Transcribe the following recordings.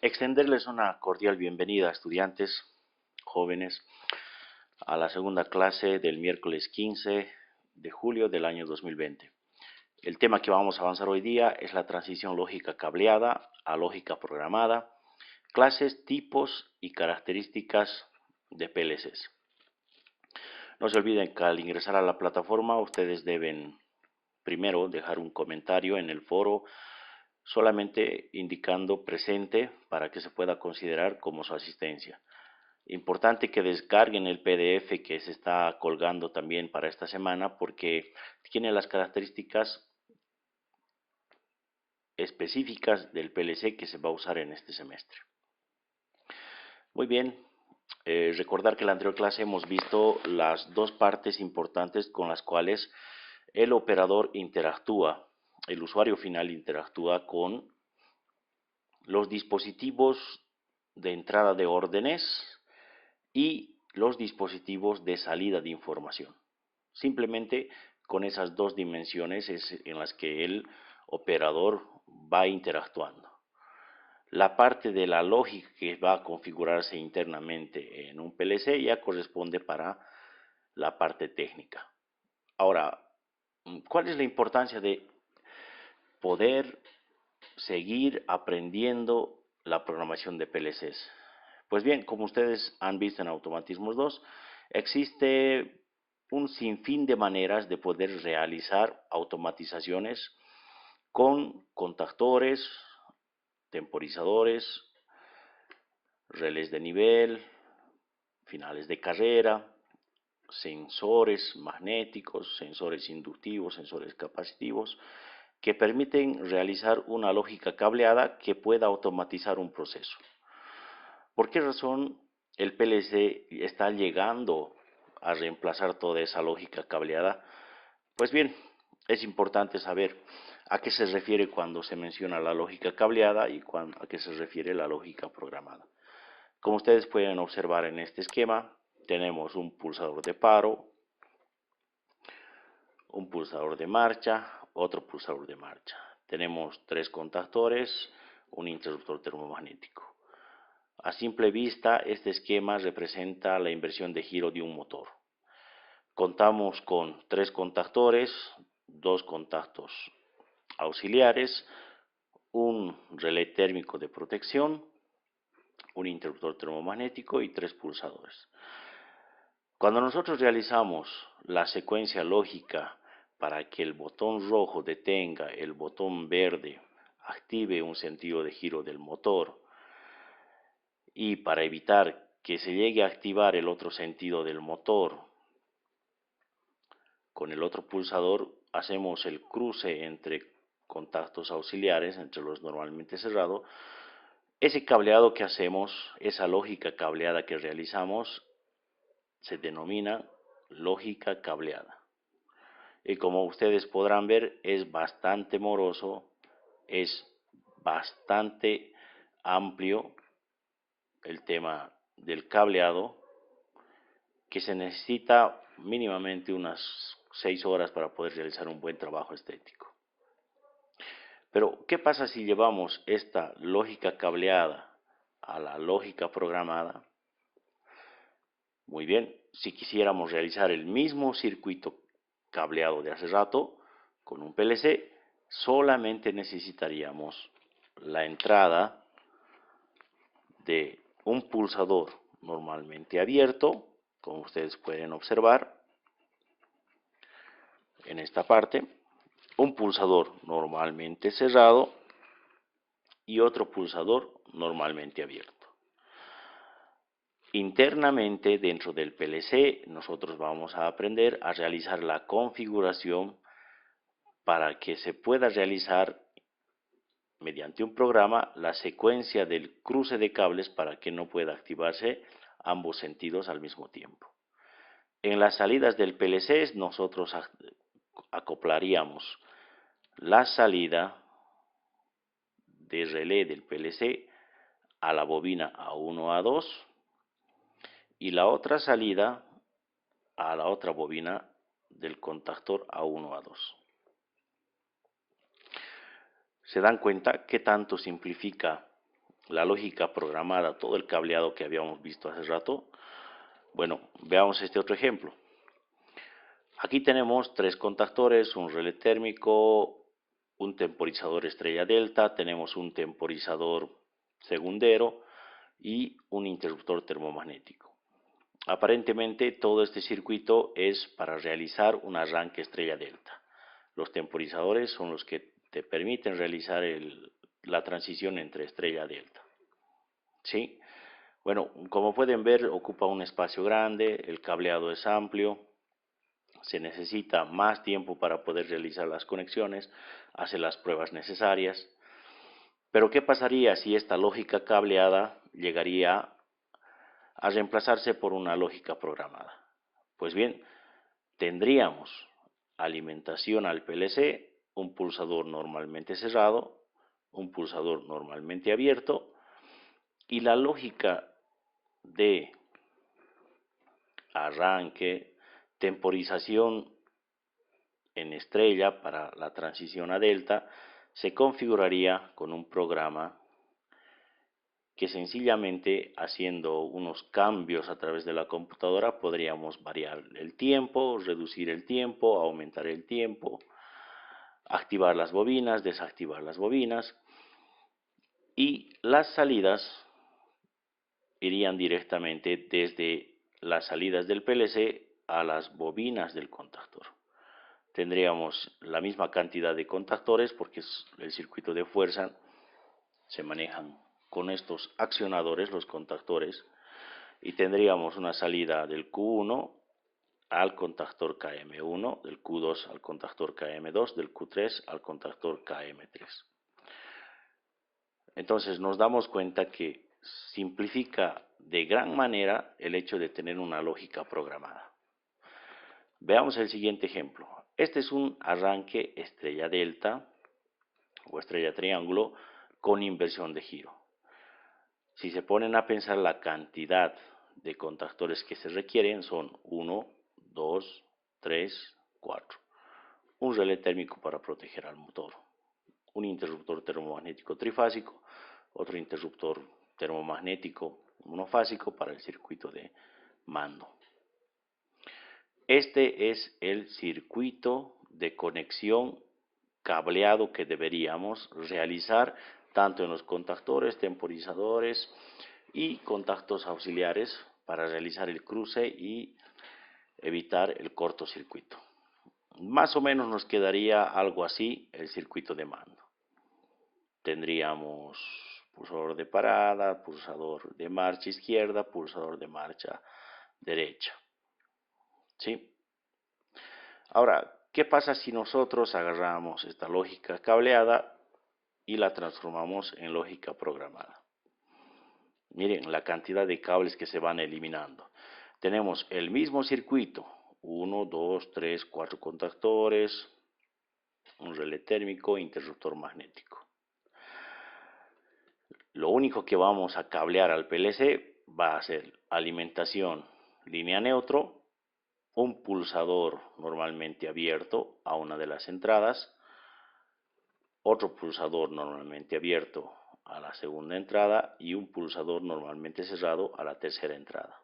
Extenderles una cordial bienvenida, estudiantes, jóvenes, a la segunda clase del miércoles 15 de julio del año 2020. El tema que vamos a avanzar hoy día es la transición lógica cableada a lógica programada, clases, tipos y características de PLCs. No se olviden que al ingresar a la plataforma ustedes deben primero dejar un comentario en el foro solamente indicando presente para que se pueda considerar como su asistencia. Importante que descarguen el PDF que se está colgando también para esta semana porque tiene las características específicas del PLC que se va a usar en este semestre. Muy bien, recordar que en la anterior clase hemos visto las dos partes importantes con las cuales el operador interactúa, el usuario final interactúa con los dispositivos de entrada de órdenes y los dispositivos de salida de información. Simplemente con esas dos dimensiones es en las que el operador va interactuando. La parte de la lógica que va a configurarse internamente en un PLC ya corresponde para la parte técnica. Ahora, ¿cuál es la importancia de poder seguir aprendiendo la programación de PLCs? Pues bien, como ustedes han visto en Automatismos 2, existe un sinfín de maneras de poder realizar automatizaciones con contactores, temporizadores, relés de nivel, finales de carrera, sensores magnéticos, sensores inductivos, sensores capacitivos, que permiten realizar una lógica cableada que pueda automatizar un proceso. ¿Por qué razón el PLC está llegando a reemplazar toda esa lógica cableada? Pues bien, es importante saber a qué se refiere cuando se menciona la lógica cableada y a qué se refiere la lógica programada. Como ustedes pueden observar en este esquema, tenemos un pulsador de paro, un pulsador de marcha, otro pulsador de marcha. Tenemos tres contactores, un interruptor termomagnético. A simple vista, este esquema representa la inversión de giro de un motor. Contamos con tres contactores, dos contactos auxiliares, un relé térmico de protección, un interruptor termomagnético y tres pulsadores. Cuando nosotros realizamos la secuencia lógica para que el botón rojo detenga, el botón verde active un sentido de giro del motor y para evitar que se llegue a activar el otro sentido del motor con el otro pulsador, hacemos el cruce entre contactos auxiliares, entre los normalmente cerrados. Ese cableado que hacemos, esa lógica cableada que realizamos, se denomina lógica cableada. Y como ustedes podrán ver, es bastante moroso, es bastante amplio el tema del cableado, que se necesita mínimamente unas 6 horas para poder realizar un buen trabajo estético. Pero, ¿qué pasa si llevamos esta lógica cableada a la lógica programada? Muy bien, si quisiéramos realizar el mismo circuito cableado de hace rato con un PLC, solamente necesitaríamos la entrada de un pulsador normalmente abierto, como ustedes pueden observar en esta parte, un pulsador normalmente cerrado y otro pulsador normalmente abierto. Internamente dentro del PLC nosotros vamos a aprender a realizar la configuración para que se pueda realizar mediante un programa la secuencia del cruce de cables para que no pueda activarse ambos sentidos al mismo tiempo. En las salidas del PLC nosotros acoplaríamos la salida de relé del PLC a la bobina A1, A2 y la otra salida a la otra bobina del contactor A1, A2. ¿Se dan cuenta qué tanto simplifica la lógica programada, todo el cableado que habíamos visto hace rato. Bueno, veamos este otro ejemplo. Aquí tenemos 3 contactores, un relé térmico, un temporizador estrella delta, tenemos un temporizador segundero y un interruptor termomagnético. Aparentemente todo este circuito es para realizar un arranque estrella delta. Los temporizadores son los que te permiten realizar la transición entre estrella delta. ¿Sí? Bueno, como pueden ver, ocupa un espacio grande, el cableado es amplio, se necesita más tiempo para poder realizar las conexiones, hacer las pruebas necesarias. Pero ¿qué pasaría si esta lógica cableada llegaría a reemplazarse por una lógica programada? Pues bien, tendríamos alimentación al PLC, un pulsador normalmente cerrado, un pulsador normalmente abierto, y la lógica de arranque, temporización en estrella para la transición a delta, se configuraría con un programa que sencillamente haciendo unos cambios a través de la computadora podríamos variar el tiempo, reducir el tiempo, aumentar el tiempo, activar las bobinas, desactivar las bobinas, y las salidas irían directamente desde las salidas del PLC a las bobinas del contactor. Tendríamos la misma cantidad de contactores porque el circuito de fuerza se manejan con estos accionadores, los contactores, y tendríamos una salida del Q1 al contactor KM1, del Q2 al contactor KM2, del Q3 al contactor KM3. Entonces nos damos cuenta que simplifica de gran manera el hecho de tener una lógica programada. Veamos el siguiente ejemplo. Este es un arranque estrella delta o estrella triángulo con inversión de giro. Si se ponen a pensar la cantidad de contactores que se requieren son 1, 2, 3, 4. Un relé térmico para proteger al motor, un interruptor termomagnético trifásico, otro interruptor termomagnético monofásico para el circuito de mando. Este es el circuito de conexión cableado que deberíamos realizar tanto en los contactores, temporizadores y contactos auxiliares para realizar el cruce y evitar el cortocircuito. Más o menos nos quedaría algo así el circuito de mando. Tendríamos pulsador de parada, pulsador de marcha izquierda, pulsador de marcha derecha. ¿Sí? Ahora, ¿qué pasa si nosotros agarramos esta lógica cableada y la transformamos en lógica programada? Miren la cantidad de cables que se van eliminando. Tenemos el mismo circuito, 1, 2, 3, 4 contactores, un relé térmico, interruptor magnético. Lo único que vamos a cablear al PLC va a ser alimentación línea neutro, un pulsador normalmente abierto a una de las entradas, otro pulsador normalmente abierto a la segunda entrada y un pulsador normalmente cerrado a la tercera entrada.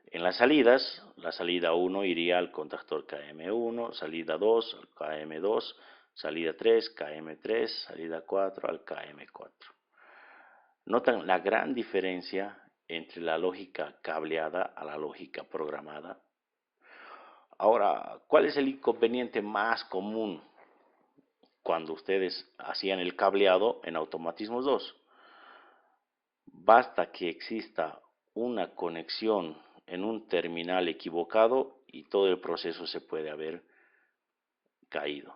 En las salidas, la salida 1 iría al contactor KM1, salida 2 al KM2, salida 3, KM3, salida 4 al KM4. ¿Notan la gran diferencia entre la lógica cableada a la lógica programada? Ahora, ¿cuál es el inconveniente más común cuando ustedes hacían el cableado en automatismos 2? Basta que exista una conexión en un terminal equivocado y todo el proceso se puede haber caído.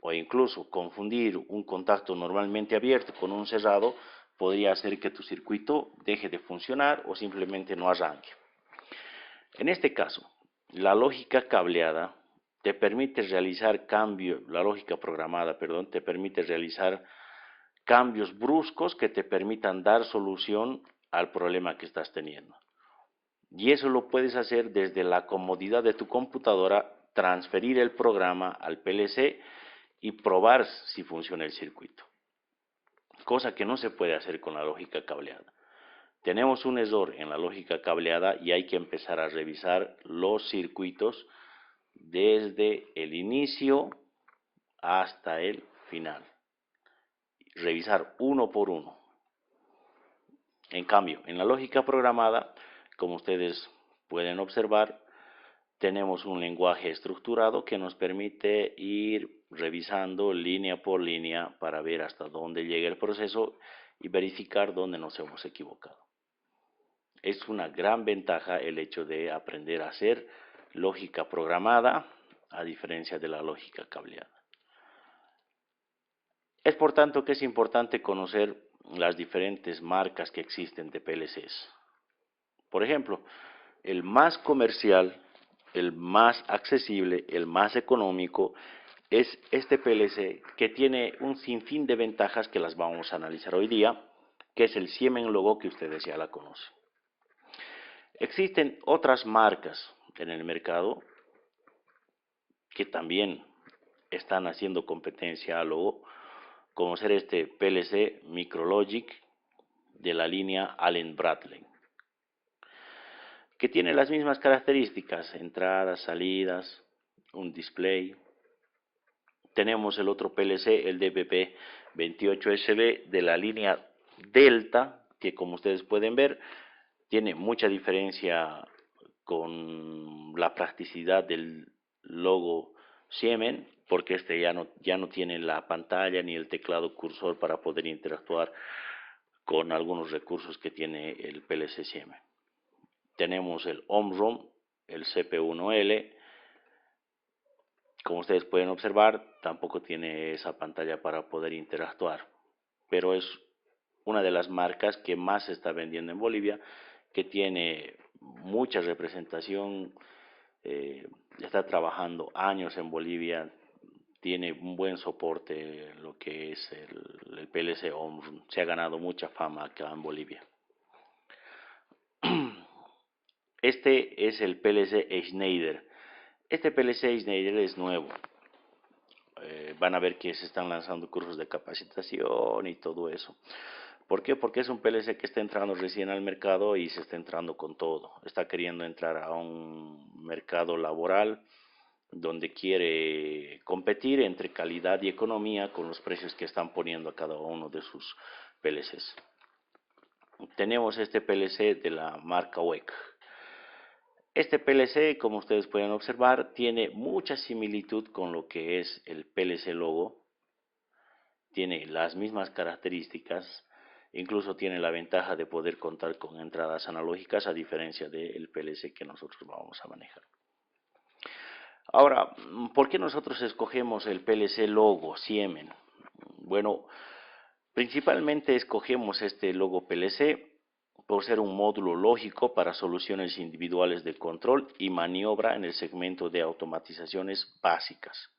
O incluso confundir un contacto normalmente abierto con un cerrado podría hacer que tu circuito deje de funcionar o simplemente no arranque. En este caso, la lógica cableada te permite realizar cambios, la lógica programada, perdón, te permite realizar cambios bruscos que te permitan dar solución al problema que estás teniendo. Y eso lo puedes hacer desde la comodidad de tu computadora, transferir el programa al PLC y probar si funciona el circuito. cosa que no se puede hacer con la lógica cableada. Tenemos un error en la lógica cableada y hay que empezar a revisar los circuitos desde el inicio hasta el final. Revisar uno por uno. En cambio, en la lógica programada, como ustedes pueden observar, tenemos un lenguaje estructurado que nos permite ir revisando línea por línea para ver hasta dónde llega el proceso y verificar dónde nos hemos equivocado. Es una gran ventaja el hecho de aprender a hacer lógica programada a diferencia de la lógica cableada. Es por tanto que es importante conocer las diferentes marcas que existen de PLCs. Por ejemplo, el más comercial, el más accesible, el más económico es este PLC que tiene un sinfín de ventajas que las vamos a analizar hoy día, que es el Siemens Logo que ustedes ya la conocen. Existen otras marcas en el mercado que también están haciendo competencia a Logo, como ser este PLC Micrologic de la línea Allen Bradley, que tiene las mismas características, entradas, salidas, un display. Tenemos el otro PLC, el DPP 28SB de la línea Delta, que como ustedes pueden ver, tiene mucha diferencia con la practicidad del logo Siemens, porque este ya no tiene la pantalla ni el teclado cursor para poder interactuar con algunos recursos que tiene el PLC Siemens. Tenemos el Omron, el CP1L. Como ustedes pueden observar, tampoco tiene esa pantalla para poder interactuar, pero es una de las marcas que más se está vendiendo en Bolivia, que tiene mucha representación, está trabajando años en Bolivia, tiene un buen soporte lo que es el PLC Omron, se ha ganado mucha fama acá en Bolivia. Este es el PLC Schneider. Este PLC Schneider es nuevo. Van a ver que se están lanzando cursos de capacitación y todo eso. ¿Por qué? Porque es un PLC que está entrando recién al mercado y se está entrando con todo. Está queriendo entrar a un mercado laboral donde quiere competir entre calidad y economía con los precios que están poniendo a cada uno de sus PLCs. Tenemos este PLC de la marca WEC. Este PLC, como ustedes pueden observar, tiene mucha similitud con lo que es el PLC Logo. Tiene las mismas características, incluso tiene la ventaja de poder contar con entradas analógicas a diferencia del PLC que nosotros vamos a manejar. Ahora, ¿por qué nosotros escogemos el PLC Logo Siemens? Bueno, principalmente escogemos este Logo PLC por ser un módulo lógico para soluciones individuales de control y maniobra en el segmento de automatizaciones básicas.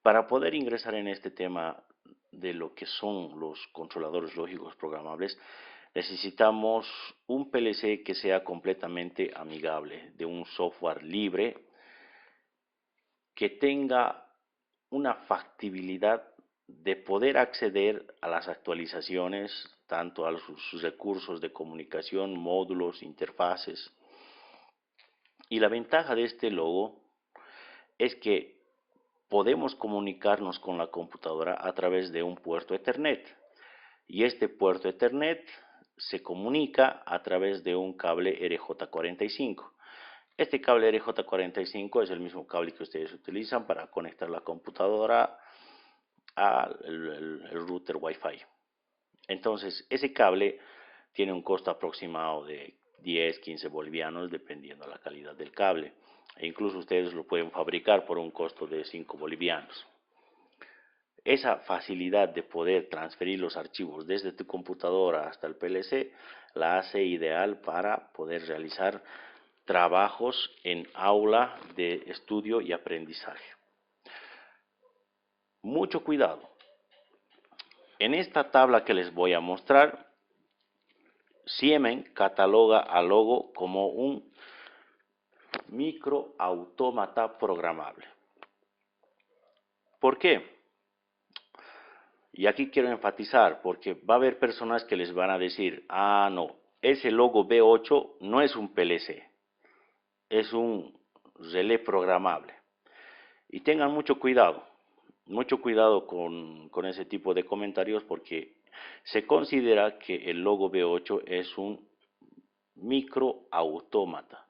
Para poder ingresar en este tema de lo que son los controladores lógicos programables, necesitamos un PLC que sea completamente amigable, de un software libre, que tenga una factibilidad de poder acceder a las actualizaciones, tanto a sus recursos de comunicación, módulos, interfaces. Y la ventaja de este logo es que podemos comunicarnos con la computadora a través de un puerto Ethernet. Y este puerto Ethernet se comunica a través de un cable RJ45. Este cable RJ45 es el mismo cable que ustedes utilizan para conectar la computadora al router Wi-Fi. Entonces, ese cable tiene un costo aproximado de 10, 15 bolivianos, dependiendo de la calidad del cable. E incluso ustedes lo pueden fabricar por un costo de 5 bolivianos. Esa facilidad de poder transferir los archivos desde tu computadora hasta el PLC la hace ideal para poder realizar trabajos en aula de estudio y aprendizaje. Mucho cuidado. En esta tabla que les voy a mostrar, Siemens cataloga al Logo como un microautómata programable. ¿Por qué? Y aquí quiero enfatizar, porque va a haber personas que les van a decir, ah, no, ese logo B8 no es un PLC, es un relé programable. Y tengan mucho cuidado con ese tipo de comentarios, porque se considera que el logo B8 es un microautómata.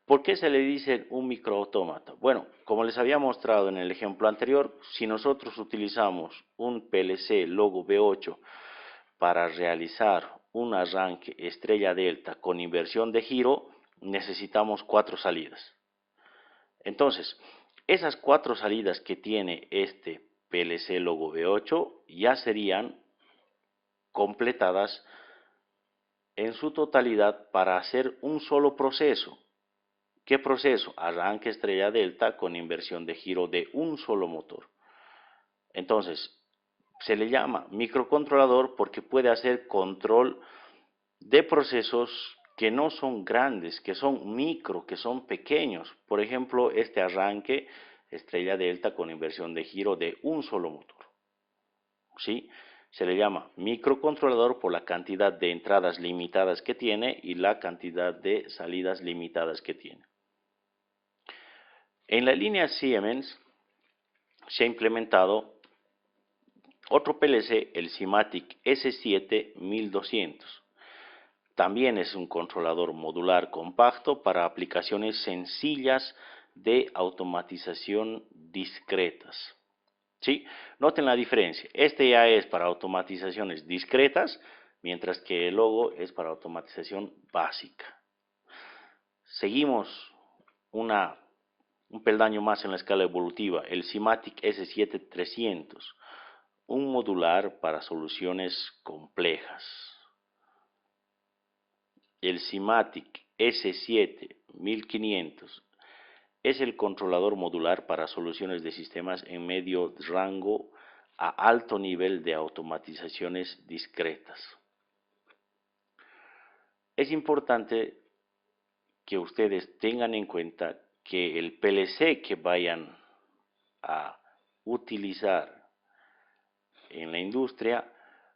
¿Por qué se le dice un microautómata? Bueno, como les había mostrado en el ejemplo anterior, si nosotros utilizamos un PLC logo B8 para realizar un arranque estrella delta con inversión de giro, necesitamos 4 salidas. Entonces, esas 4 salidas que tiene este PLC logo B8 ya serían completadas en su totalidad para hacer un solo proceso. ¿Qué proceso? Arranque estrella delta con inversión de giro de un solo motor. Entonces, se le llama microcontrolador porque puede hacer control de procesos que no son grandes, que son micro, que son pequeños. Por ejemplo, este arranque estrella delta con inversión de giro de un solo motor. ¿Sí? Se le llama microcontrolador por la cantidad de entradas limitadas que tiene y la cantidad de salidas limitadas que tiene. En la línea Siemens se ha implementado otro PLC, el Simatic S7-1200. También es un controlador modular compacto para aplicaciones sencillas de automatización discretas. ¿Sí? Noten la diferencia. Este ya es para automatizaciones discretas, mientras que el logo es para automatización básica. Seguimos un peldaño más en la escala evolutiva, el Simatic S7300, un modular para soluciones complejas. El Simatic S7-1500 es el controlador modular para soluciones de sistemas en medio rango a alto nivel de automatizaciones discretas. Es importante que ustedes tengan en cuenta que el PLC que vayan a utilizar en la industria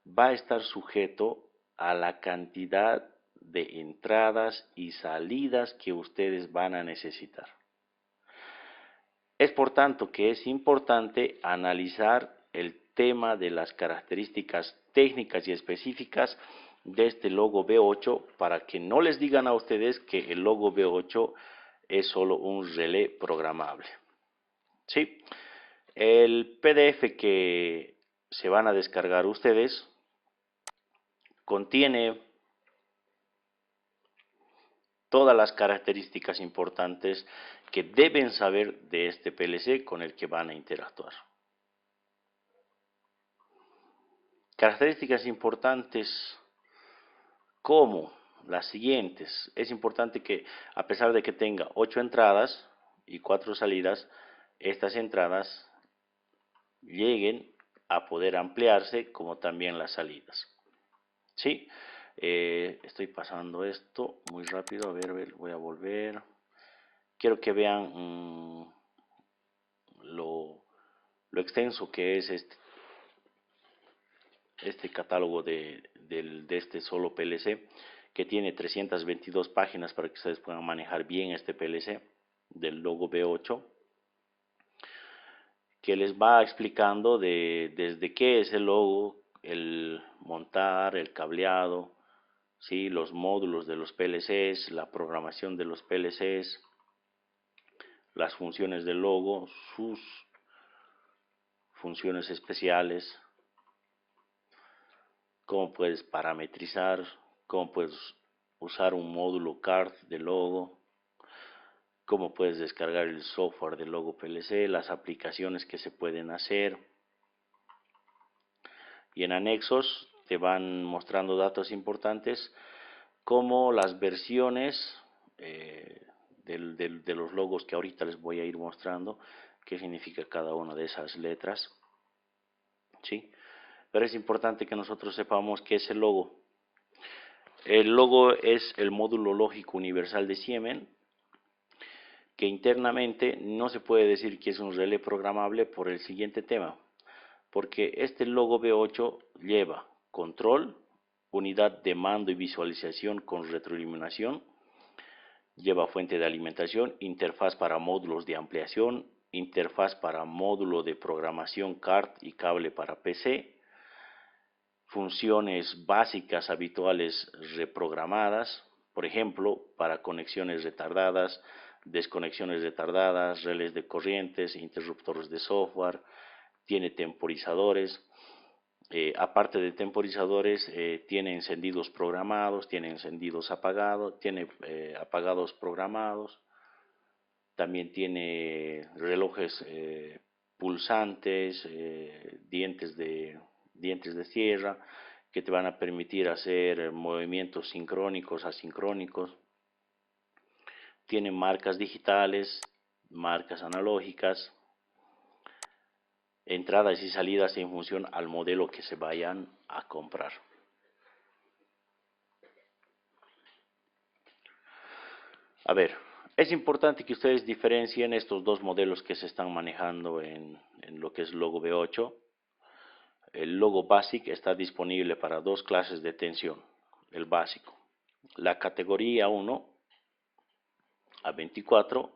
va a estar sujeto a la cantidad de entradas y salidas que ustedes van a necesitar. Es por tanto que es importante analizar el tema de las características técnicas y específicas de este logo B8 para que no les digan a ustedes que el logo B8 es solo un relé programable. ¿Sí? El PDF que se van a descargar ustedes contiene todas las características importantes que deben saber de este PLC con el que van a interactuar. Características importantes como las siguientes. Es importante que, a pesar de que tenga 8 entradas y 4 salidas, estas entradas lleguen a poder ampliarse como también las salidas. ¿Sí? Estoy pasando esto muy rápido. A ver, voy a volver. Quiero que vean lo extenso que es este catálogo de este solo PLC, que tiene 322 páginas para que ustedes puedan manejar bien este PLC del logo B8, que les va explicando desde qué es el logo, el montar, el cableado, ¿sí? Los módulos de los PLCs, la programación de los PLCs, las funciones del logo, sus funciones especiales, cómo puedes parametrizar, cómo puedes usar un módulo CART de logo, cómo puedes descargar el software del logo PLC, las aplicaciones que se pueden hacer. Y en anexos te van mostrando datos importantes como las versiones de los logos que ahorita les voy a ir mostrando, qué significa cada una de esas letras. ¿Sí? Pero es importante que nosotros sepamos qué es el logo. El logo es el módulo lógico universal de Siemens, que internamente no se puede decir que es un relé programable por el siguiente tema. porque este logo B8 lleva control, unidad de mando y visualización con retroiluminación, lleva fuente de alimentación, interfaz para módulos de ampliación, interfaz para módulo de programación CART y cable para PC, funciones básicas habituales reprogramadas, por ejemplo, para conexiones retardadas, desconexiones retardadas, relés de corrientes, interruptores de software, tiene temporizadores. Aparte de temporizadores, tiene encendidos programados, tiene encendidos apagados, tiene apagados programados, también tiene relojes pulsantes, dientes de sierra, que te van a permitir hacer movimientos sincrónicos, asincrónicos. Tiene marcas digitales, marcas analógicas, entradas y salidas en función al modelo que se vayan a comprar. A ver, es importante que ustedes diferencien estos dos modelos que se están manejando en lo que es logo B8. El logo Basic está disponible para dos clases de tensión, el básico. La categoría 1 a 24,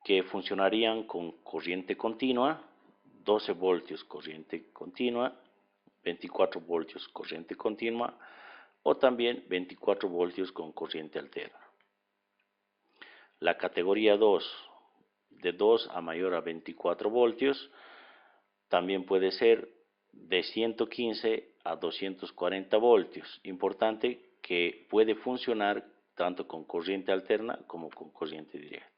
que funcionarían con corriente continua, 12 voltios corriente continua, 24 voltios corriente continua o también 24 voltios con corriente alterna. La categoría 2, de 2 a mayor a 24 voltios, también puede ser de 115 a 240 voltios. Importante que puede funcionar tanto con corriente alterna como con corriente directa.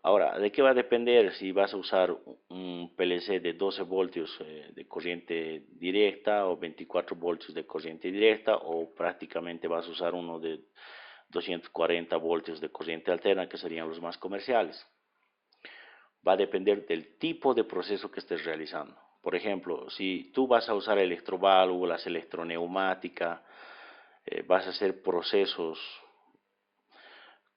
Ahora, ¿de qué va a depender si vas a usar un PLC de 12 voltios de corriente directa o 24 voltios de corriente directa, o prácticamente vas a usar uno de 240 voltios de corriente alterna, que serían los más comerciales? Va a depender del tipo de proceso que estés realizando. Por ejemplo, si tú vas a usar electroválvulas, electroneumática, vas a hacer procesos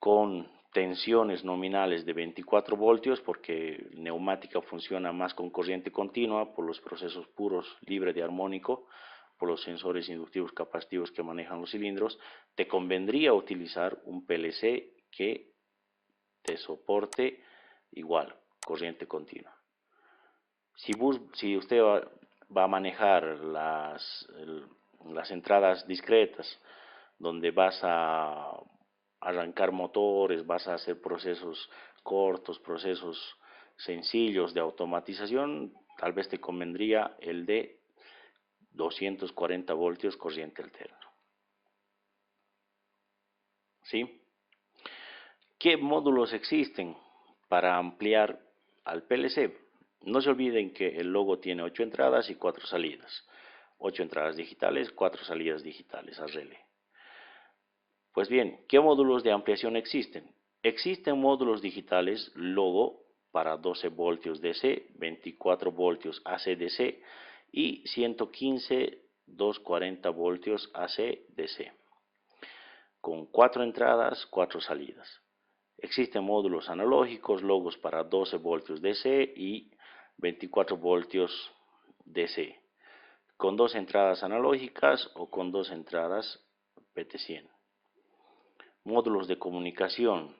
con tensiones nominales de 24 voltios, porque neumática funciona más con corriente continua por los procesos puros, libre de armónico, por los sensores inductivos capacitivos que manejan los cilindros, te convendría utilizar un PLC que te soporte igual, corriente continua. Si usted va a manejar las entradas discretas, donde vas a arrancar motores, vas a hacer procesos cortos, procesos sencillos de automatización, tal vez te convendría el de 240 voltios corriente alterna. ¿Sí? ¿Qué módulos existen para ampliar al PLC? No se olviden que el logo tiene 8 entradas y 4 salidas. 8 entradas digitales, 4 salidas digitales a relé. Pues bien, ¿qué módulos de ampliación existen? Existen módulos digitales logo para 12 voltios DC, 24 voltios AC-DC y 115 240 voltios AC-DC, con 4 entradas, 4 salidas. Existen módulos analógicos, logos para 12 voltios DC y 24 voltios DC, con 2 entradas analógicas o con 2 entradas PT100. Módulos de comunicación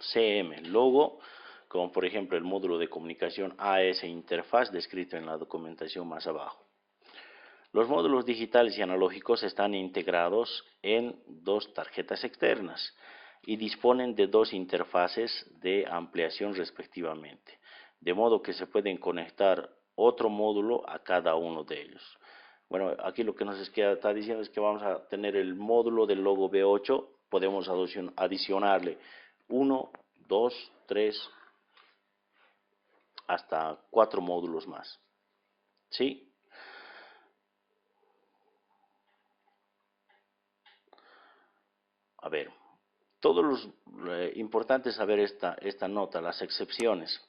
CM, logo, como por ejemplo el módulo de comunicación AS interfaz descrito en la documentación más abajo. Los módulos digitales y analógicos están integrados en 2 tarjetas externas y disponen de 2 interfaces de ampliación respectivamente, de modo que se pueden conectar otro módulo a cada uno de ellos. Bueno, aquí lo que nos está diciendo es que vamos a tener el módulo del logo B8, podemos adicionarle 1, 2, 3, hasta 4 módulos más. ¿Sí? A ver, importante saber esta nota, las excepciones.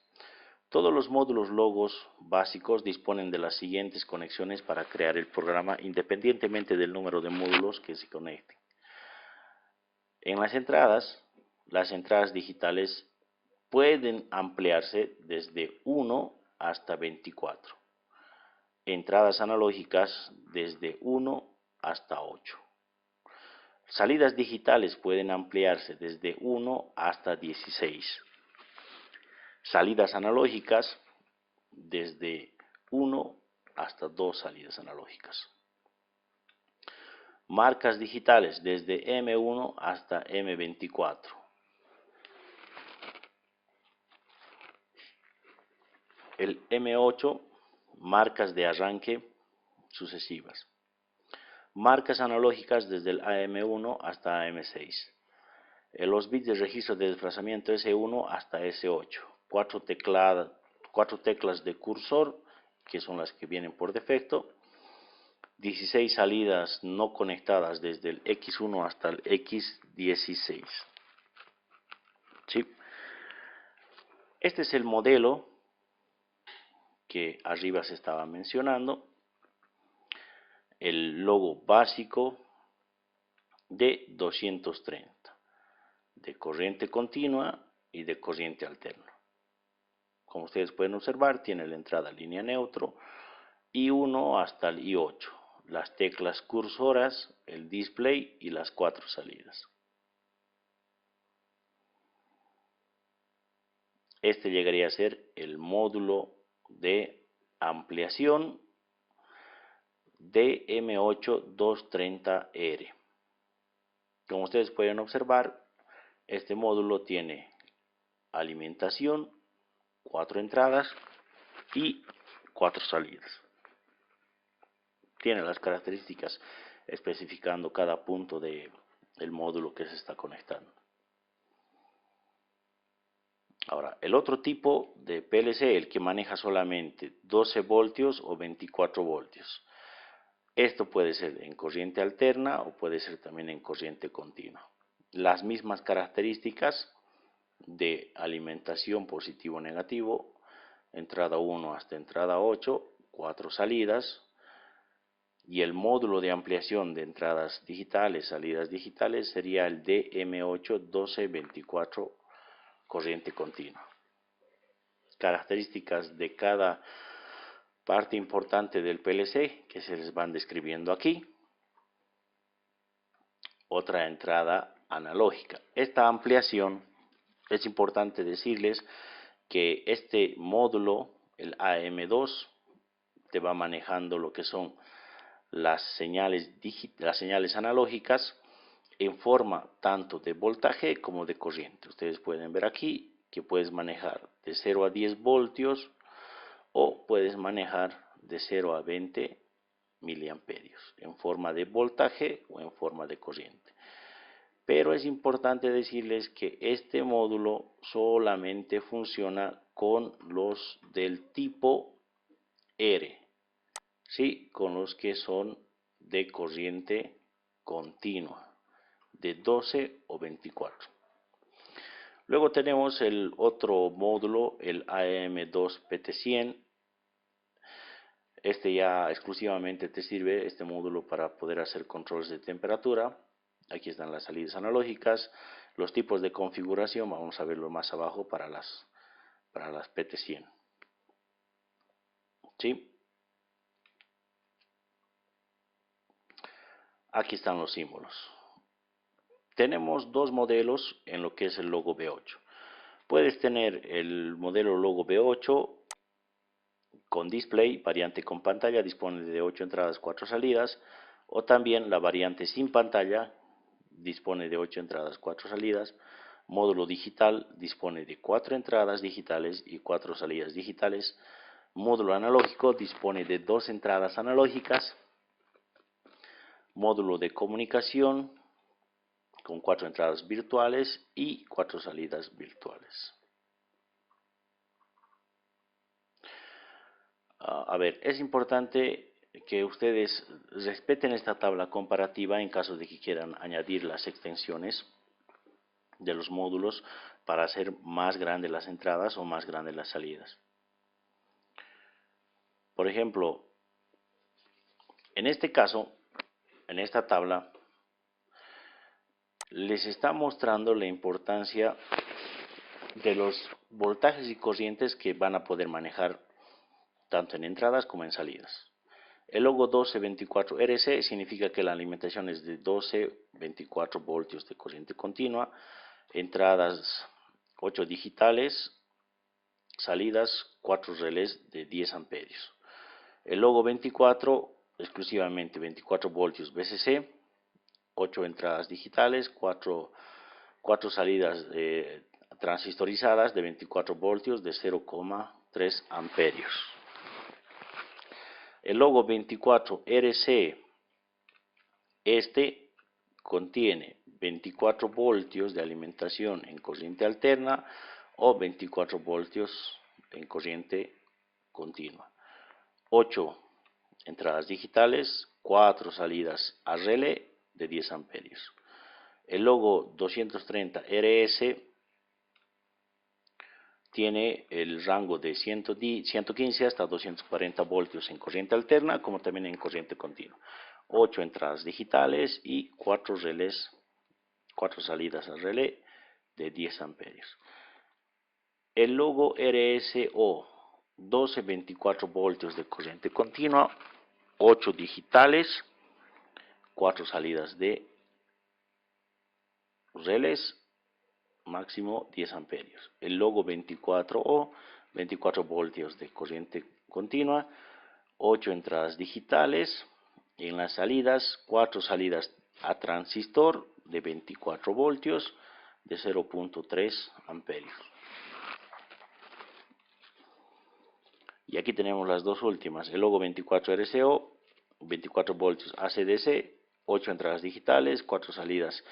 Todos los módulos logos básicos disponen de las siguientes conexiones para crear el programa, independientemente del número de módulos que se conecten. En las entradas digitales pueden ampliarse desde 1 hasta 24. Entradas analógicas desde 1 hasta 8. Salidas digitales pueden ampliarse desde 1 hasta 16. Salidas analógicas desde 1 hasta 2 salidas analógicas. Marcas digitales desde M1 hasta M24. El M8, marcas de arranque sucesivas. Marcas analógicas desde el AM1 hasta AM6. Los bits de registro de desplazamiento S1 hasta S8. 4 teclas de cursor, que son las que vienen por defecto. 16 salidas no conectadas desde el X1 hasta el X16. ¿Sí? Este es el modelo que arriba se estaba mencionando. El logo básico de 230, de corriente continua y de corriente alterna. Como ustedes pueden observar, tiene la entrada línea neutro, I1 hasta el I8, las teclas cursoras, el display y las 4 salidas. Este llegaría a ser el módulo de ampliación de M8-230R. Como ustedes pueden observar, este módulo tiene alimentación, 4 entradas y 4 salidas. Tiene las características especificando cada punto del módulo que se está conectando. Ahora, el otro tipo de PLC, el que maneja solamente 12 voltios o 24 voltios. Esto puede ser en corriente alterna o puede ser también en corriente continua. Las mismas características de alimentación positivo-negativo, entrada 1 hasta entrada 8, 4 salidas, y el módulo de ampliación de entradas digitales, salidas digitales, sería el DM8-12-24 corriente continua. Características de cada parte importante del PLC que se les van describiendo aquí. Otra entrada analógica. Esta ampliación, es importante decirles que este módulo, el AM2, te va manejando lo que son las señales analógicas en forma tanto de voltaje como de corriente. Ustedes pueden ver aquí que puedes manejar de 0 a 10 voltios o puedes manejar de 0 a 20 miliamperios en forma de voltaje o en forma de corriente. Pero es importante decirles que este módulo solamente funciona con los del tipo R, ¿sí? Con los que son de corriente continua, de 12 o 24. Luego tenemos el otro módulo, el AM2PT100. Este ya exclusivamente te sirve, este módulo, para poder hacer controles de temperatura. Aquí están las salidas analógicas, los tipos de configuración, vamos a verlo más abajo para las PT100. ¿Sí? Aquí están los símbolos. Tenemos dos modelos en lo que es el logo B8. Puedes tener el modelo logo B8 con display, variante con pantalla, dispone de 8 entradas, 4 salidas, o también la variante sin pantalla, dispone de 8 entradas, 4 salidas. Módulo digital dispone de 4 entradas digitales y 4 salidas digitales. Módulo analógico dispone de 2 entradas analógicas. Módulo de comunicación con 4 entradas virtuales y 4 salidas virtuales. A ver, es importante que ustedes respeten esta tabla comparativa en caso de que quieran añadir las extensiones de los módulos para hacer más grandes las entradas o más grandes las salidas. Por ejemplo, en este caso, en esta tabla, les está mostrando la importancia de los voltajes y corrientes que van a poder manejar tanto en entradas como en salidas. El logo 1224RC significa que la alimentación es de 12-24 voltios de corriente continua, entradas 8 digitales, salidas 4 relés de 10 amperios. El logo 24, exclusivamente 24 voltios VCC, 8 entradas digitales, 4 salidas transistorizadas de 24 voltios de 0,3 amperios. El logo 24RC, este contiene 24 voltios de alimentación en corriente alterna o 24 voltios en corriente continua. 8 entradas digitales, 4 salidas a relé de 10 amperios. El logo 230RS tiene el rango de 115 hasta 240 voltios en corriente alterna, como también en corriente continua. 8 entradas digitales y 4 relés, 4 salidas a relé de 10 amperios. El logo RSO, 12-24 voltios de corriente continua, 8 digitales, 4 salidas de relés, máximo 10 amperios. El logo 24O, 24 voltios de corriente continua, 8 entradas digitales. En las salidas, 4 salidas a transistor de 24 voltios de 0,3 amperios. Y aquí tenemos las dos últimas. El logo 24RCO, 24 voltios ACDC, 8 entradas digitales, 4 salidas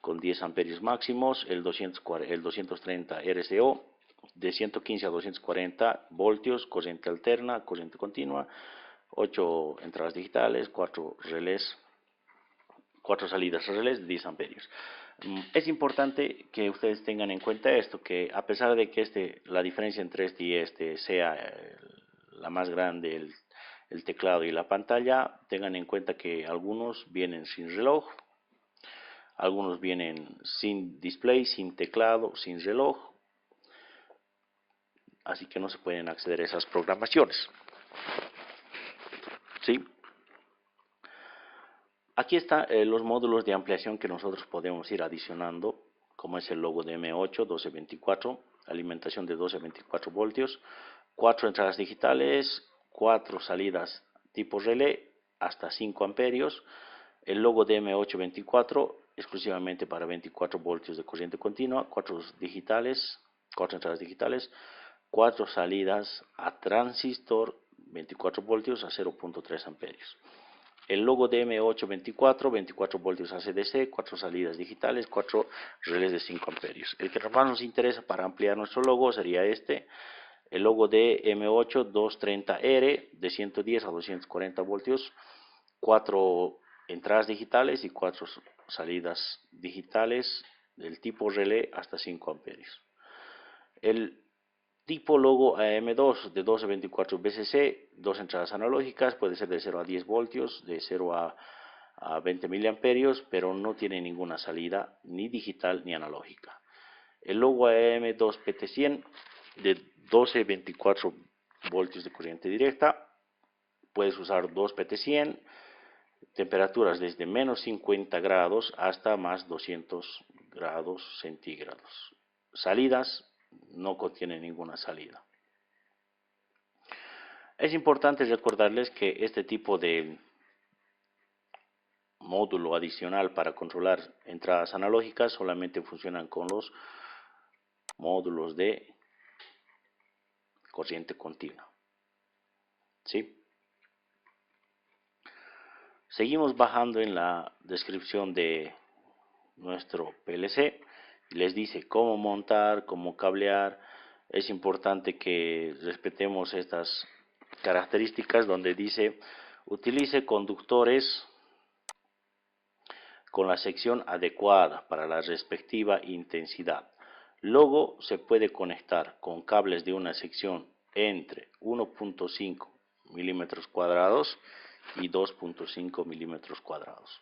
con 10 amperios máximos. El 230 RCO, de 115 a 240 voltios, corriente alterna, corriente continua, 8 entradas digitales, 4 relés, 4 salidas a relés de 10 amperios. Es importante que ustedes tengan en cuenta esto, que a pesar de que la diferencia entre este y este sea la más grande, el teclado y la pantalla, tengan en cuenta que algunos vienen sin reloj, algunos vienen sin display, sin teclado, sin reloj, así que no se pueden acceder a esas programaciones. ¿Sí? Aquí están los módulos de ampliación que nosotros podemos ir adicionando, como es el logo de M8 1224, alimentación de 12-24 voltios, 4 entradas digitales, 4 salidas tipo relé hasta 5 amperios, el logo de M824 exclusivamente para 24 voltios de corriente continua, 4 entradas digitales, 4 salidas a transistor 24 voltios a 0,3 amperios. El logo de M824, 24 voltios ACDC, 4 salidas digitales, 4 relés de 5 amperios. El que más nos interesa para ampliar nuestro logo sería este. El logo de M8 230R, de 110 a 240 voltios, 4 entradas digitales y 4 salidas digitales del tipo relé hasta 5 amperios. El tipo logo AM2 de 12-24 BCC, 2 entradas analógicas, puede ser de 0 a 10 voltios, de 0 a 20 miliamperios, pero no tiene ninguna salida ni digital ni analógica. El logo AM2 PT100 de 12-24 voltios de corriente directa, puedes usar 2 PT100, temperaturas desde menos 50 grados hasta más 200 grados centígrados. Salidas, no contiene ninguna salida. Es importante recordarles que este tipo de módulo adicional para controlar entradas analógicas solamente funcionan con los módulos de corriente continua. ¿Sí? Seguimos bajando en la descripción de nuestro PLC. Les dice cómo montar, cómo cablear. Es importante que respetemos estas características donde dice utilice conductores con la sección adecuada para la respectiva intensidad. Luego se puede conectar con cables de una sección entre 1.5 milímetros cuadrados y 2.5 milímetros cuadrados.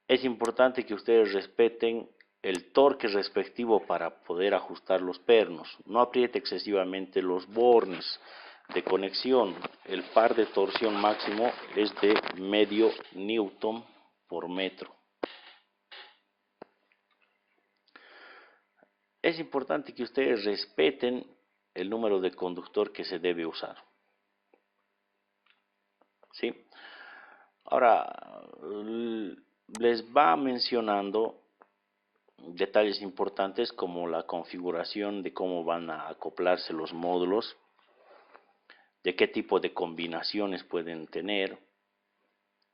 Es importante que ustedes respeten el torque respectivo para poder ajustar los pernos. No apriete excesivamente los bornes de conexión. El par de torsión máximo es de medio newton por metro. Es importante que ustedes respeten el número de conductor que se debe usar. ¿Sí? Ahora, les va mencionando detalles importantes como la configuración de cómo van a acoplarse los módulos, de qué tipo de combinaciones pueden tener,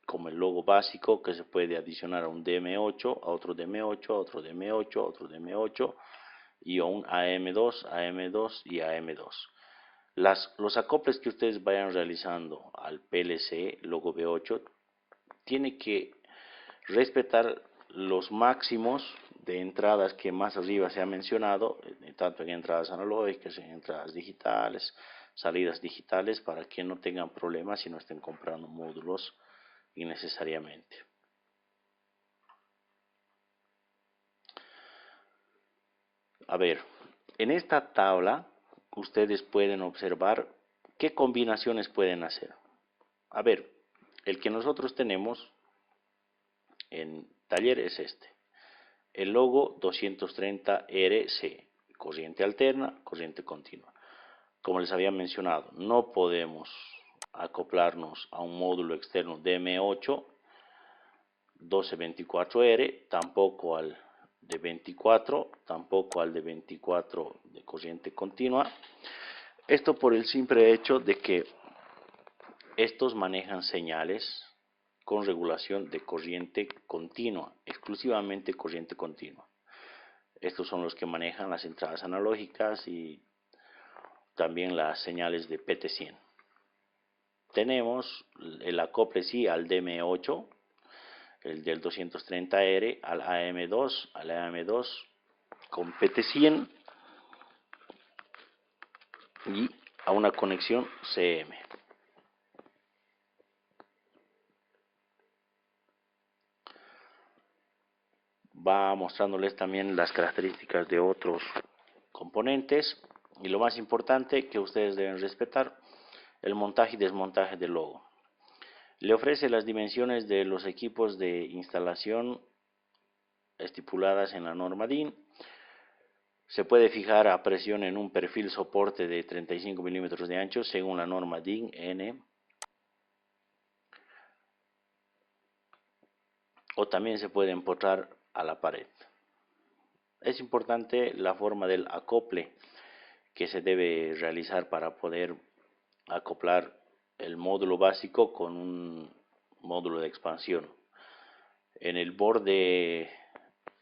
como el logo básico que se puede adicionar a un DM8, a otro DM8, a otro DM8, a otro DM8 y a un AM2, AM2 y AM2. Los acoples que ustedes vayan realizando al PLC logo B8 tiene que respetar los máximos de entradas que más arriba se ha mencionado, tanto en entradas analógicas, en entradas digitales, salidas digitales, para que no tengan problemas y no estén comprando módulos innecesariamente. A ver, en esta tabla ustedes pueden observar qué combinaciones pueden hacer. A ver, el que nosotros tenemos en taller es este. El logo 230RC, corriente alterna, corriente continua. Como les había mencionado, no podemos acoplarnos a un módulo externo DM8 1224R, tampoco al de 24, tampoco al de 24 de corriente continua. Esto por el simple hecho de que estos manejan señales con regulación de corriente continua, exclusivamente corriente continua. Estos son los que manejan las entradas analógicas y también las señales de PT100. Tenemos el acople sí al DM8, el del 230R al AM2 con PT100 y a una conexión CM. Va mostrándoles también las características de otros componentes y lo más importante que ustedes deben respetar, el montaje y desmontaje del logo. Le ofrece las dimensiones de los equipos de instalación estipuladas en la norma DIN. Se puede fijar a presión en un perfil soporte de 35 milímetros de ancho según la norma DIN N. O también se puede empotrar a la pared. Es importante la forma del acople que se debe realizar para poder acoplar el módulo básico con un módulo de expansión. En el borde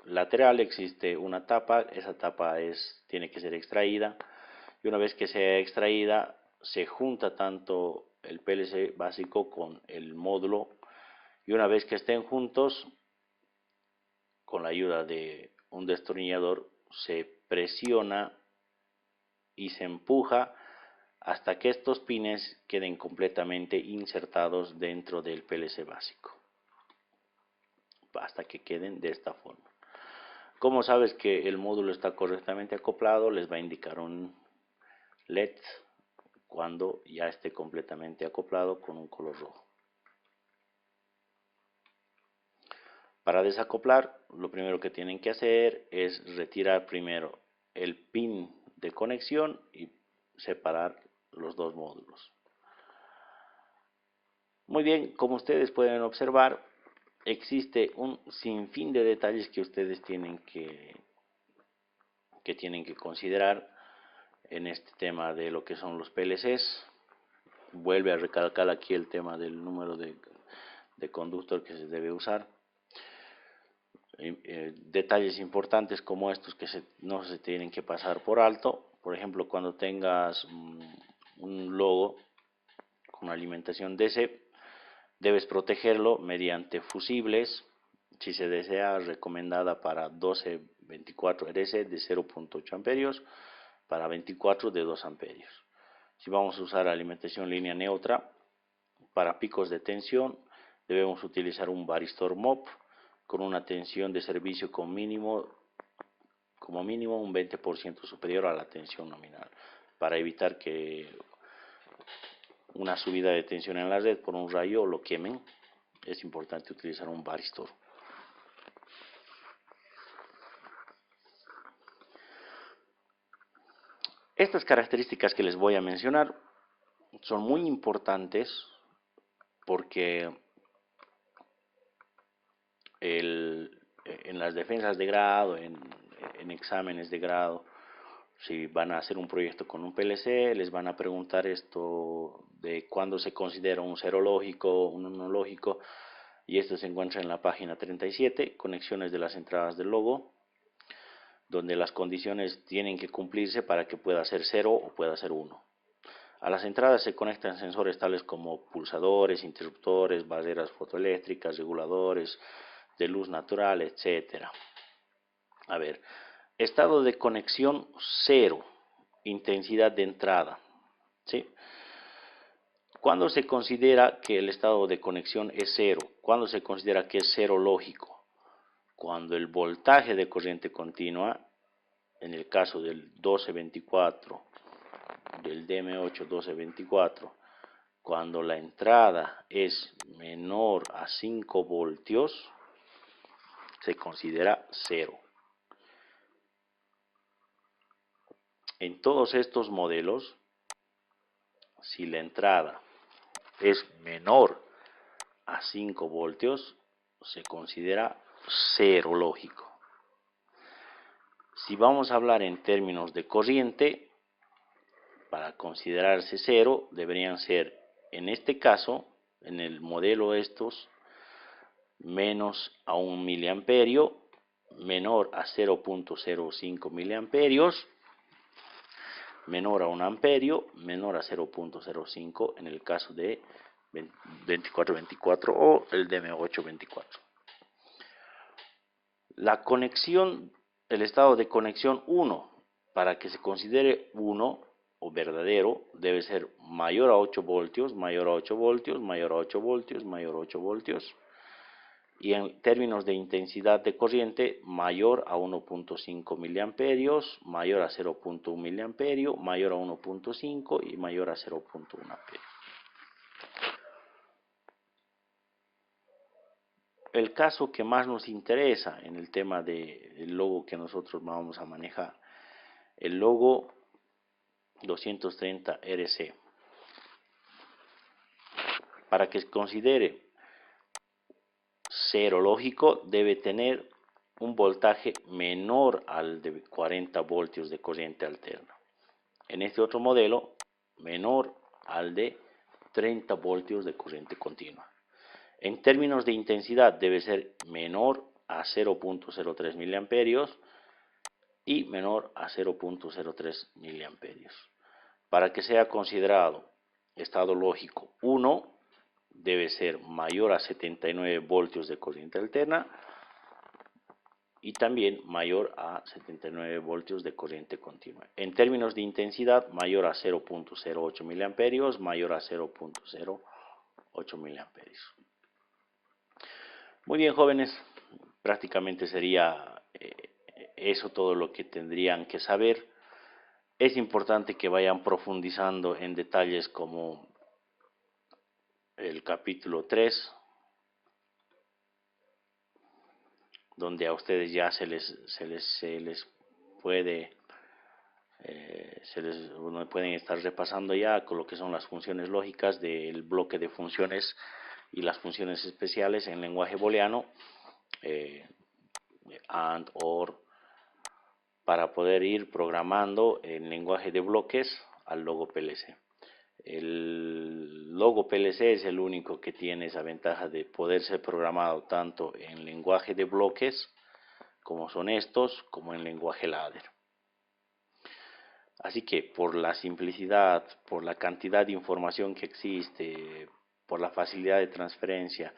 lateral existe una tapa, esa tapa tiene que ser extraída y una vez que sea extraída se junta tanto el PLC básico con el módulo y una vez que estén juntos, con la ayuda de un destornillador se presiona y se empuja hasta que estos pines queden completamente insertados dentro del PLC básico, hasta que queden de esta forma. Como sabes que el módulo está correctamente acoplado, les va a indicar un LED cuando ya esté completamente acoplado con un color rojo. Para desacoplar, lo primero que tienen que hacer es retirar primero el pin de conexión y separar los dos módulos. Muy bien, como ustedes pueden observar, existe un sinfín de detalles que ustedes tienen que considerar en este tema de lo que son los PLCs. Vuelve a recalcar aquí el tema del número de conductor que se debe usar. Detalles importantes como estos que no se tienen que pasar por alto. Por ejemplo, cuando tengas un logo con alimentación DC, debes protegerlo mediante fusibles, si se desea, recomendada para 1224 RC de 0.8 amperios, para 24 de 2 amperios. Si vamos a usar alimentación línea neutra, para picos de tensión debemos utilizar un varistor MOP con una tensión de servicio con mínimo como mínimo un 20% superior a la tensión nominal, para evitar que una subida de tensión en la red por un rayo lo quemen. Es importante utilizar un varistor. Estas características que les voy a mencionar son muy importantes porque en las defensas de grado, en exámenes de grado, si van a hacer un proyecto con un PLC, les van a preguntar esto de cuándo se considera un cero lógico, un uno lógico, y esto se encuentra en la página 37, conexiones de las entradas del logo, donde las condiciones tienen que cumplirse para que pueda ser 0 o pueda ser 1. A las entradas se conectan sensores tales como pulsadores, interruptores, barreras fotoeléctricas, reguladores de luz natural, etc. A ver, estado de conexión 0, intensidad de entrada. ¿Sí? ¿Cuándo se considera que el estado de conexión es 0? ¿Cuándo se considera que es 0 lógico? Cuando el voltaje de corriente continua, en el caso del 1224, del DM8 1224, cuando la entrada es menor a 5 voltios, se considera 0. En todos estos modelos, si la entrada es menor a 5 voltios, se considera 0 lógico. Si vamos a hablar en términos de corriente, para considerarse 0, deberían ser, en este caso, en el modelo estos, menos a 1 miliamperio, menor a 0.05 miliamperios, menor a 1 amperio, menor a 0.05 en el caso de 2424 o el DM824. La conexión, el estado de conexión 1, para que se considere 1 o verdadero, debe ser mayor a 8 voltios, mayor a 8 voltios, mayor a 8 voltios, mayor a 8 voltios. Y en términos de intensidad de corriente, mayor a 1.5 miliamperios, mayor a 0.1 miliamperio, mayor a 1.5 y mayor a 0.1 amperio. El caso que más nos interesa en el tema del logo que nosotros vamos a manejar, el logo 230 RC. Para que se considere 0 lógico, debe tener un voltaje menor al de 40 voltios de corriente alterna. En este otro modelo, menor al de 30 voltios de corriente continua. En términos de intensidad, debe ser menor a 0.03 miliamperios y menor a 0.03 miliamperios. Para que sea considerado estado lógico 1, debe ser mayor a 79 voltios de corriente alterna y también mayor a 79 voltios de corriente continua. En términos de intensidad, mayor a 0.08 miliamperios, mayor a 0.08 miliamperios. Muy bien, jóvenes, prácticamente sería eso todo lo que tendrían que saber. Es importante que vayan profundizando en detalles como el capítulo 3, donde a ustedes ya se les puede, pueden estar repasando ya con lo que son las funciones lógicas del bloque de funciones y las funciones especiales en lenguaje booleano, AND, OR, para poder ir programando en lenguaje de bloques al logo PLC. El logo PLC es el único que tiene esa ventaja de poder ser programado tanto en lenguaje de bloques, como son estos, como en lenguaje ladder. Así que por la simplicidad, por la cantidad de información que existe, por la facilidad de transferencia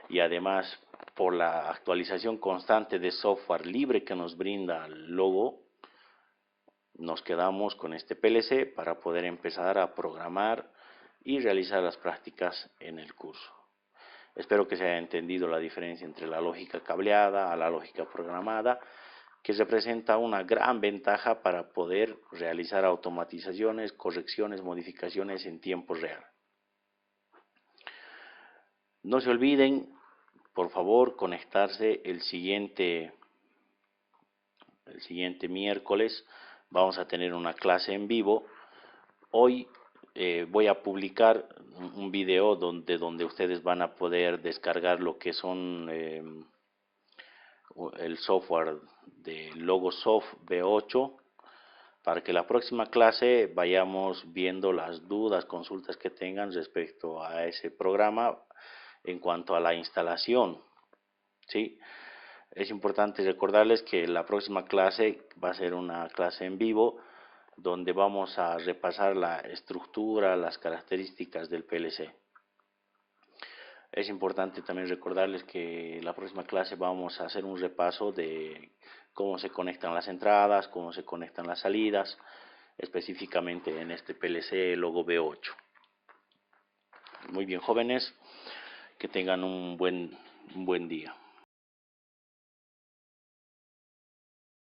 y además por la actualización constante de software libre que nos brinda el logo, nos quedamos con este PLC para poder empezar a programar y realizar las prácticas en el curso. Espero que se haya entendido la diferencia entre la lógica cableada a la lógica programada que representa una gran ventaja para poder realizar automatizaciones, correcciones, modificaciones en tiempo real. No se olviden, por favor, conectarse el siguiente miércoles. Vamos a tener una clase en vivo. Hoy voy a publicar un video donde ustedes van a poder descargar lo que son el software de Logosoft V8, para que la próxima clase vayamos viendo las dudas, consultas que tengan respecto a ese programa en cuanto a la instalación, ¿sí? Es importante recordarles que la próxima clase va a ser una clase en vivo donde vamos a repasar la estructura, las características del PLC. Es importante también recordarles que la próxima clase vamos a hacer un repaso de cómo se conectan las entradas, cómo se conectan las salidas, específicamente en este PLC Logo V8. Muy bien, jóvenes, que tengan un buen día.